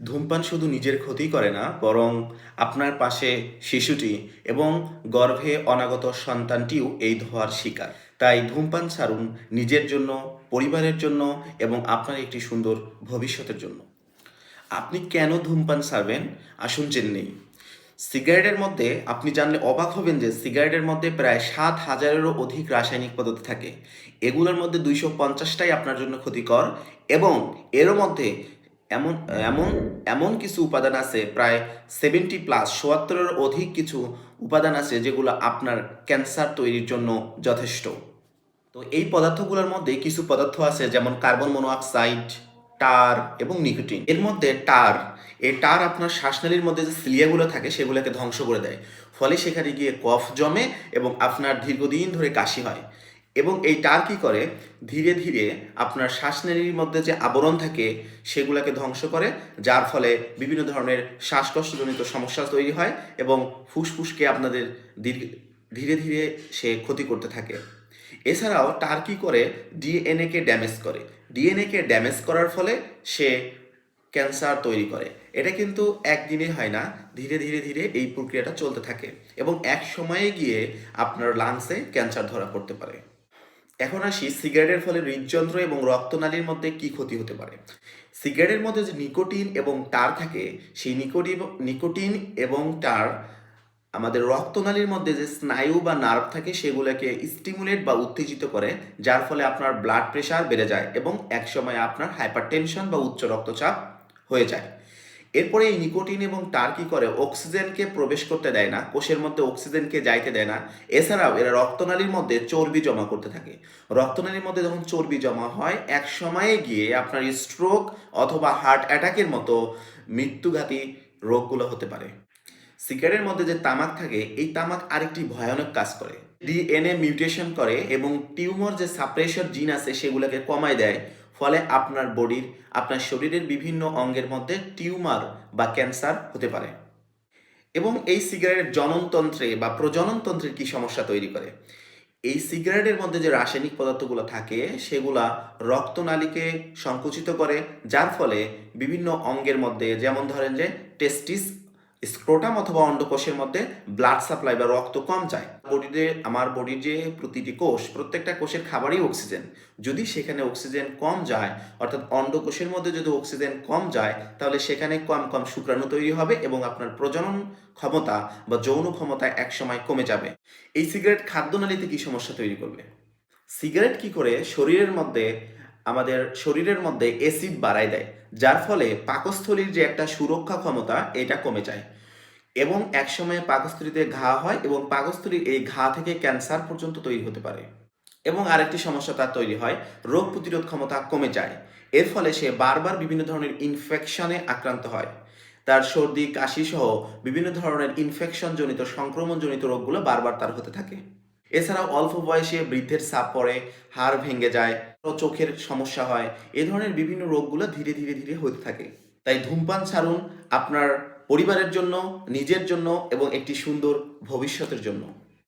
ধূমপান শুধু নিজের ক্ষতিই করে না, বরং আপনার পাশে শিশুটি এবং গর্ভে অনাগত সন্তানটিও এই ধোঁয়ার শিকার। তাই ধূমপান ছাড়ুন নিজের জন্য, পরিবারের জন্য এবং আপনার একটি সুন্দর ভবিষ্যতের জন্য। আপনি কেন ধূমপান ছাড়বেন? আসুন জেনে নেই। সিগারেটের মধ্যে আপনি জানলে অবাক হবেন যে সিগারেটের মধ্যে প্রায় ৭,০০০-এরও অধিক রাসায়নিক পদার্থ থাকে। এগুলোর মধ্যে ২৫০টাই আপনার জন্য ক্ষতিকর এবং এরও মধ্যে এমন এমন এমন কিছু উপাদান আছে প্রায় ৭০+, ৭৪-এরও অধিক কিছু উপাদান আছে যেগুলো আপনার ক্যান্সার তৈরির জন্য যথেষ্ট। তো এই পদার্থগুলোর মধ্যে কিছু পদার্থ আছে যেমন কার্বন মনোঅক্সাইড, টার এবং নিকোটিন। এর মধ্যে এই টার আপনার শ্বাসনালীর মধ্যে যে সিলিয়াগুলো থাকে সেগুলোকে ধ্বংস করে দেয়, ফলে সেখানে গিয়ে কফ জমে এবং আপনার দীর্ঘদিন ধরে কাশি হয়। এবং এই টার কী করে, ধীরে ধীরে আপনার শ্বাসনালীর মধ্যে যে আবরণ থাকে সেগুলোকে ধ্বংস করে, যার ফলে বিভিন্ন ধরনের শ্বাসকষ্টজনিত সমস্যা তৈরি হয় এবং ফুসফুসকে আপনাদের ধীরে ধীরে সে ক্ষতি করতে থাকে। এছাড়াও টার কী করে, ডিএনএকে ড্যামেজ করে। ডিএনএকে ড্যামেজ করার ফলে সে ক্যান্সার তৈরি করে। এটা কিন্তু একদিনে হয় না, ধীরে ধীরে ধীরে এই প্রক্রিয়াটা চলতে থাকে এবং এক সময়ে গিয়ে আপনার লাংসে ক্যান্সার ধরা পড়তে পারে। এখন আসি সিগারেটের ফলে হৃদযন্ত্র এবং রক্তনালীর মধ্যে কি ক্ষতি হতে পারে। সিগারেটের মধ্যে যে নিকোটিন এবং টার থাকে, সেই নিকোটিন এবং টার আমাদের রক্তনালীর মধ্যে যে স্নায়ু বা নার্ভ থাকে সেগুলোকে স্টিমুলেট বা উত্তেজিত করে, যার ফলে আপনার ব্লাড প্রেশার বেড়ে যায় এবং একসময় আপনার হাইপারটেনশন বা উচ্চ রক্তচাপ হয়ে যায়। এরপরে এই নিকোটিন এবং টার কী করে, অক্সিজেনকে প্রবেশ করতে দেয় না, কোষের মধ্যে অক্সিজেনকে যাইতে দেয় না। এছাড়াও এরা রক্তনালীর মধ্যে চর্বি জমা করতে থাকে। রক্তনালীর মধ্যে যখন চর্বি জমা হয়, এক সময়ে গিয়ে আপনার স্ট্রোক অথবা হার্ট অ্যাটাকের মতো মৃত্যুঘাতী রোগগুলো হতে পারে। সিগারেটের মধ্যে যে তামাক থাকে, এই তামাক আরেকটি ভয়ানক কাজ করে, ডিএনএ মিউটেশন করে এবং টিউমার যে সাপ্রেশন জিন আছে সেগুলোকে কমায় দেয়, ফলে আপনার শরীরের বিভিন্ন অঙ্গের মধ্যে টিউমার বা ক্যান্সার হতে পারে। এবং এই সিগারেট জননতন্ত্রে বা প্রজননতন্ত্রের কি সমস্যা তৈরি করে। এই সিগারেটের মধ্যে যে রাসায়নিক পদার্থগুলো থাকে সেগুলা রক্তনালীকে সংকুচিত করে, যার ফলে বিভিন্ন অঙ্গের মধ্যে, যেমন ধরেন যে টেস্টিস, স্ক্রোটাম অথবা অন্ডকোষের মধ্যে ব্লাড সাপ্লাই বা রক্ত কম যায়। আমার বডির যে প্রতিটি কোষ, প্রত্যেকটা কোষের খাবারই অক্সিজেন। যদি সেখানে অক্সিজেন কম যায়, অর্থাৎ অন্ডকোষের মধ্যে যদি অক্সিজেন কম যায়, তাহলে সেখানে কম কম শুক্রাণু তৈরি হবে এবং আপনার প্রজনন ক্ষমতা বা যৌন ক্ষমতা একসময় কমে যাবে। এই সিগারেট খাদ্যনালীতে কি সমস্যা তৈরি করবে। সিগারেট কি করে, আমাদের শরীরের মধ্যে অ্যাসিড বাড়ায় দেয়, যার ফলে পাকস্থলীর যে একটা সুরক্ষা ক্ষমতা এটা কমে যায় এবং একসময়ে পাকস্থলীতে ঘা হয় এবং পাকস্থলীর এই ঘা থেকে ক্যান্সার পর্যন্ত তৈরি হতে পারে। এবং আরেকটি সমস্যা তার তৈরি হয়, রোগ প্রতিরোধ ক্ষমতা কমে যায়। এর ফলে সে বারবার বিভিন্ন ধরনের ইনফেকশনে আক্রান্ত হয়। তার সর্দি, কাশি সহ বিভিন্ন ধরনের ইনফেকশনজনিত, সংক্রমণজনিত রোগগুলো বারবার তার হতে থাকে। এছাড়াও অল্প বয়সে বৃদ্ধের ছাপ পড়ে, হাড় ভেঙে যায়, চোখের সমস্যা হয়, এ ধরনের বিভিন্ন রোগগুলো ধীরে ধীরে ধীরে হতে থাকে। তাই ধূমপান ছাড়ুন আপনার পরিবারের জন্য, নিজের জন্য এবং একটি সুন্দর ভবিষ্যতের জন্য।